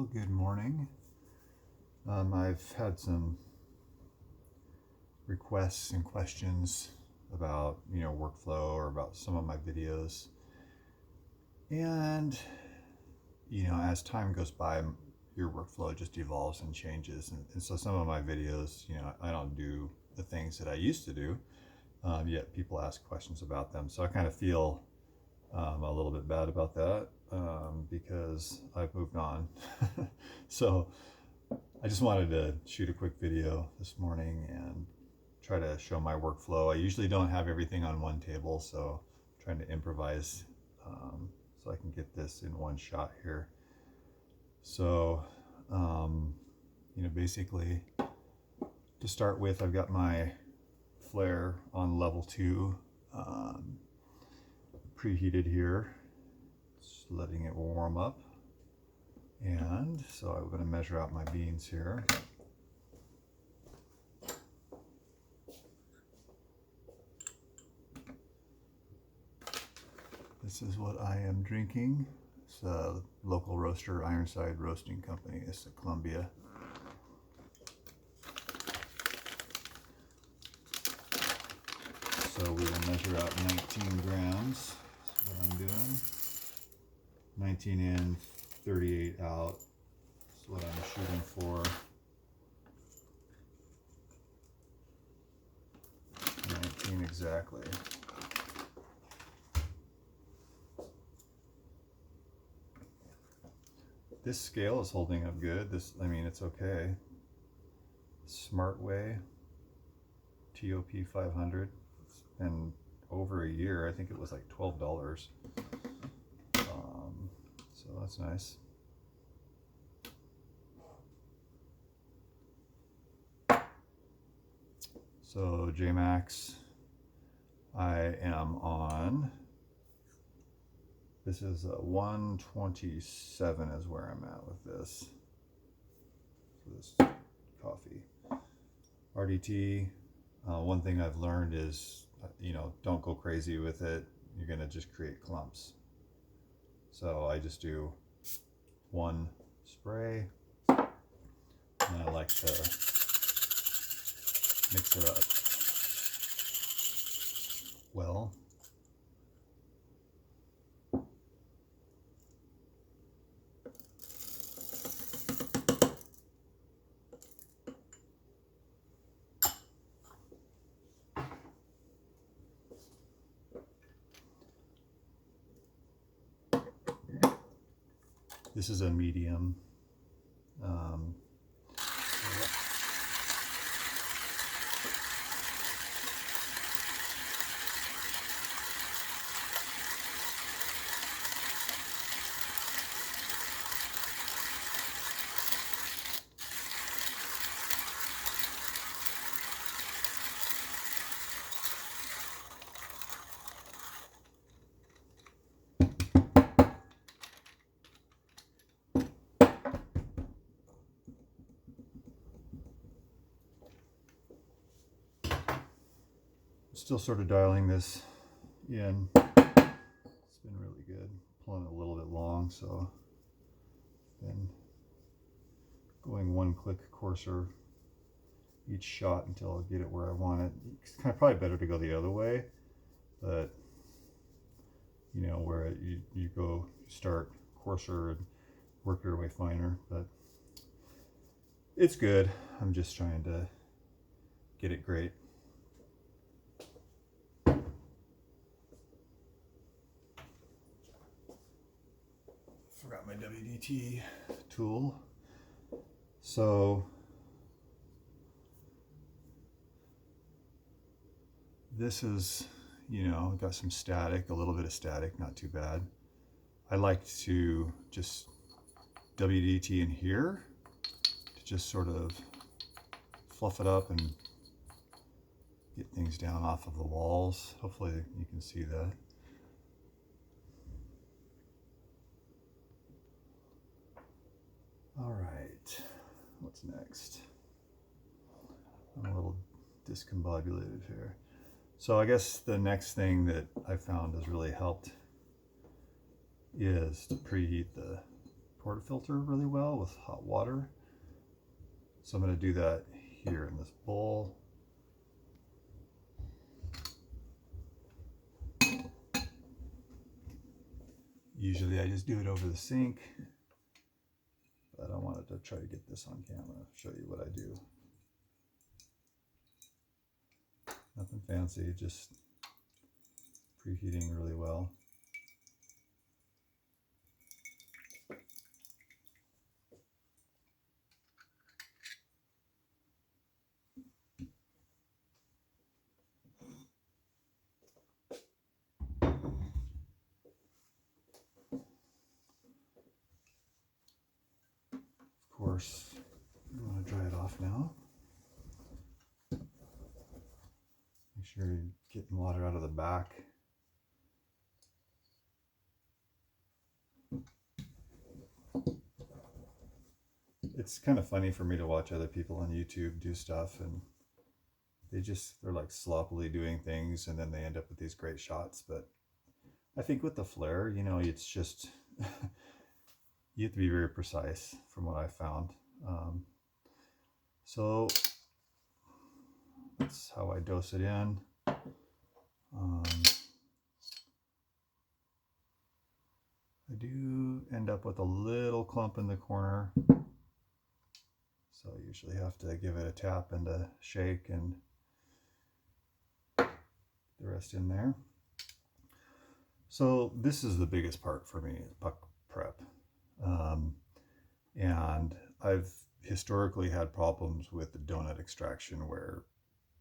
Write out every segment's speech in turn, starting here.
Well, good morning. I've had some requests and questions about, workflow or about some of my videos. And, as time goes by, your workflow just evolves and changes. And so some of my videos, I don't do the things that I used to do, yet people ask questions about them. So I kind of feel a little bit bad about that because I've moved on. So I just wanted to shoot a quick video this morning and try to show my workflow. I usually don't have everything on one table, so I'm trying to improvise so I can get this in one shot here. So, basically, to start with, I've got my Flair on level 2 preheated here, just letting it warm up. And so I'm going to measure out my beans here. This is what I am drinking. It's a local roaster, Ironside Roasting Company. It's a Columbia. So we will measure out 19 grams. That's what I'm doing. 19 in, 38 out. That's what I'm shooting for. 19 exactly. This scale is holding up good. It's okay. Smart Way TOP 500. It's been over a year. I think it was like $12. So that's nice. So JMax, I am on. This is 127 is where I'm at with this. So this coffee. RDT, one thing I've learned is, don't go crazy with it. You're gonna just create clumps. So I just do one spray, and I like to mix it up well. This is a medium. Still sort of dialing this in. It's been really good. Pulling it a little bit long, so been going one click coarser each shot until I get it where I want it. It's kind of probably better to go the other way, but where you start coarser and work your way finer, but it's good. I'm just trying to get it great. Forgot my WDT tool. So this is, got some static, a little bit of static, not too bad. I like to just WDT in here to just sort of fluff it up and get things down off of the walls. Hopefully you can see that. All right, what's next? I'm a little discombobulated here. So I guess the next thing that I found has really helped is to preheat the portafilter really well with hot water. So I'm going to do that here in this bowl. Usually I just do it over the sink, but I wanted to try to get this on camera, show you what I do. Nothing fancy, just preheating really well. Of course, you want to dry it off now. Make sure you're getting water out of the back. It's kind of funny for me to watch other people on YouTube do stuff, and they're like sloppily doing things, and then they end up with these great shots. But I think with the Flair, you know, it's just you have to be very precise from what I found. So that's how I dose it in. I do end up with a little clump in the corner, so I usually have to give it a tap and a shake and the rest in there. So this is the biggest part for me, puck prep. And I've historically had problems with the donut extraction where,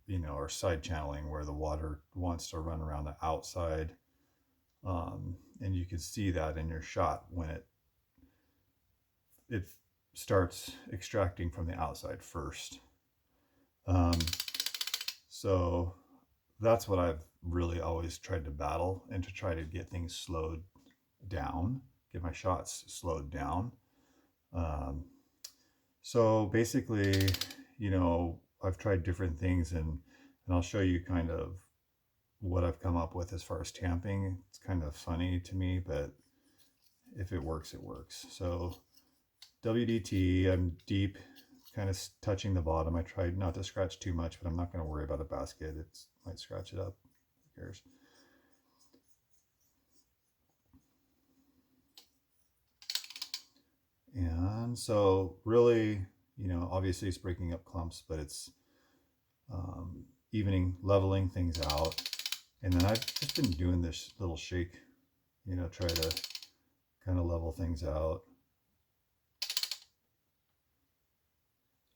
you know, or side channeling where the water wants to run around the outside. And you can see that in your shot when it starts extracting from the outside first. So that's what I've really always tried to battle, and to try to get things slowed down, get my shots slowed down. So basically, you know, I've tried different things, and I'll show you kind of what I've come up with as far as tamping. It's kind of funny to me, but if it works, it works. So WDT, I'm deep, kind of touching the bottom. I tried not to scratch too much, but I'm not going to worry about a basket. It might scratch it up. Who cares? And so really, you know, obviously it's breaking up clumps, but it's evening, leveling things out. And then I've just been doing this little shake, you know, try to kind of level things out.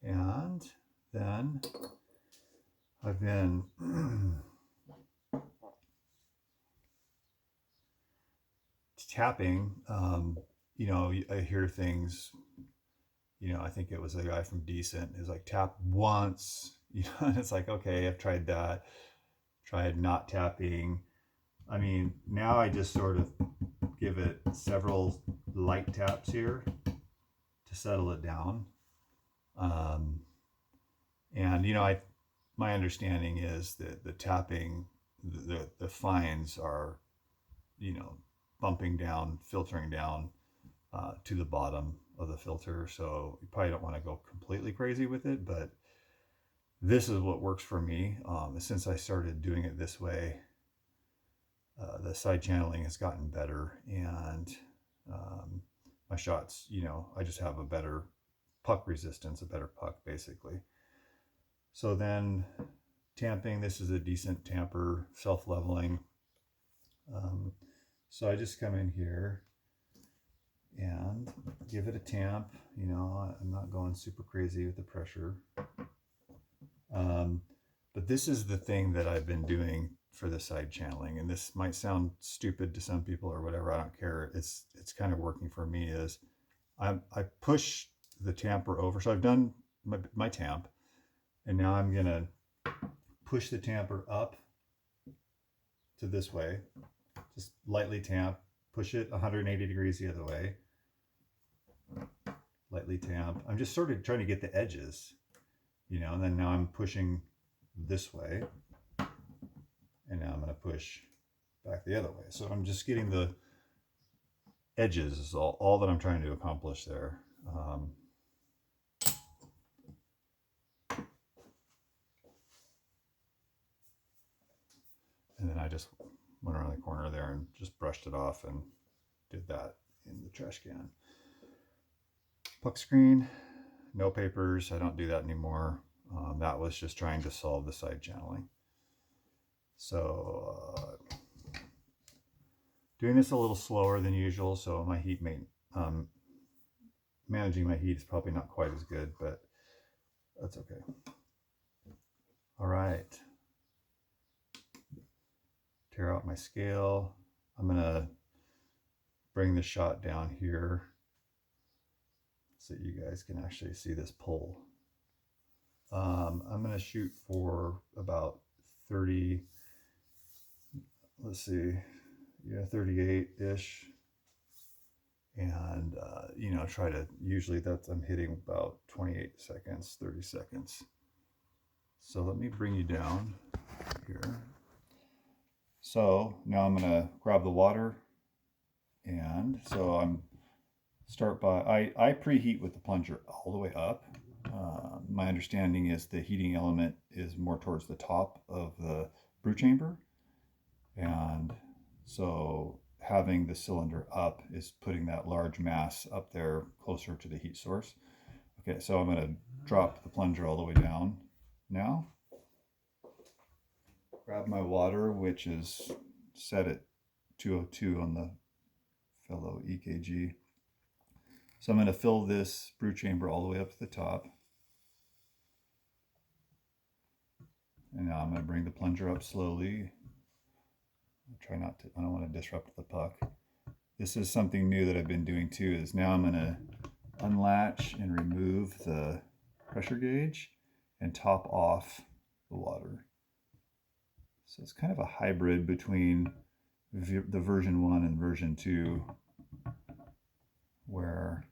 And then I've been tapping. You know, I hear things, you know, I think it was a guy from Decent who's like, tap once, you know, and it's like, okay, I've tried that, tried not tapping. I mean, now I just sort of give it several light taps here to settle it down. And, you know, my understanding is that the tapping, the fines are, you know, bumping down, filtering down to the bottom of the filter. So you probably don't want to go completely crazy with it, but this is what works for me. Since I started doing it this way, the side channeling has gotten better, and my shots, you know, I just have a better puck resistance, a better puck basically. So then tamping, this is a decent tamper, self-leveling. So I just come in here and give it a tamp. You know, I'm not going super crazy with the pressure. But this is the thing that I've been doing for the side channeling, and this might sound stupid to some people or whatever, I don't care. It's kind of working for me. Is I push the tamper over. So I've done my tamp, and now I'm gonna push the tamper up to this way, just lightly tamp, push it 180 degrees the other way, lightly tamp. I'm just sort of trying to get the edges, you know, and then now I'm pushing this way, and now I'm going to push back the other way. So I'm just getting the edges is all that I'm trying to accomplish there. And then I just went around the corner there and just brushed it off and did that in the trash can. Puck screen, no papers. I don't do that anymore. That was just trying to solve the side channeling. So doing this a little slower than usual, so my heat managing my heat is probably not quite as good, but that's okay. All right. Tear out my scale. I'm gonna bring the shot down here so you guys can actually see this pull. I'm gonna shoot for about 30, let's see, yeah, 38-ish. And, you know, try to, usually I'm hitting about 28 seconds, 30 seconds. So let me bring you down here. So now I'm gonna grab the water, and so I preheat with the plunger all the way up. My understanding is the heating element is more towards the top of the brew chamber, and so having the cylinder up is putting that large mass up there closer to the heat source. Okay, so I'm going to drop the plunger all the way down now. Grab my water, which is set at 202 on the fellow EKG. So I'm going to fill this brew chamber all the way up to the top. And now I'm going to bring the plunger up slowly. Try not to, I don't want to disrupt the puck. This is something new that I've been doing too, is now I'm going to unlatch and remove the pressure gauge and top off the water. So it's kind of a hybrid between the version 1 and version 2, where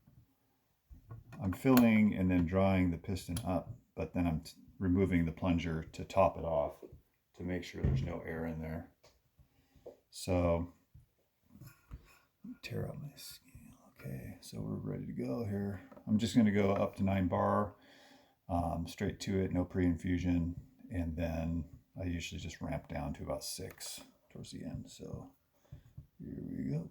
I'm filling and then drawing the piston up, but then I'm removing the plunger to top it off to make sure there's no air in there. So tear out my scale. Okay, so we're ready to go here. I'm just going to go up to 9 bar, straight to it, no pre-infusion, and then I usually just ramp down to about 6 towards the end. So here we go.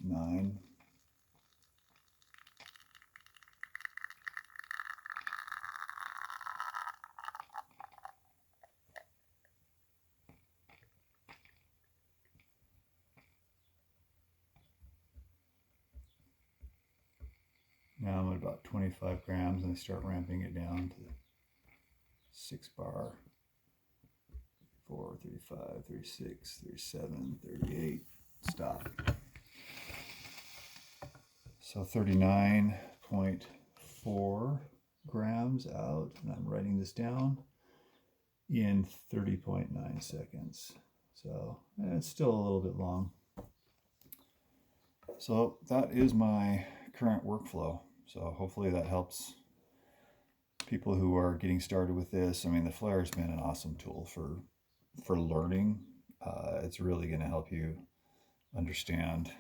9. Now I'm at about 25 grams, and I start ramping it down to 6 bar, 4, 35, 36, 37, 38, stop. So 39.4 grams out, and I'm writing this down in 30.9 seconds. So it's still a little bit long. So that is my current workflow. So hopefully that helps people who are getting started with this. I mean, the Flair has been an awesome tool for learning. It's really going to help you understand,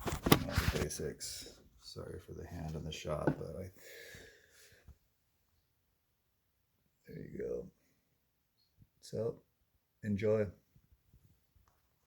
you know, the basics. Sorry for the hand on the shot, but there you go. So enjoy.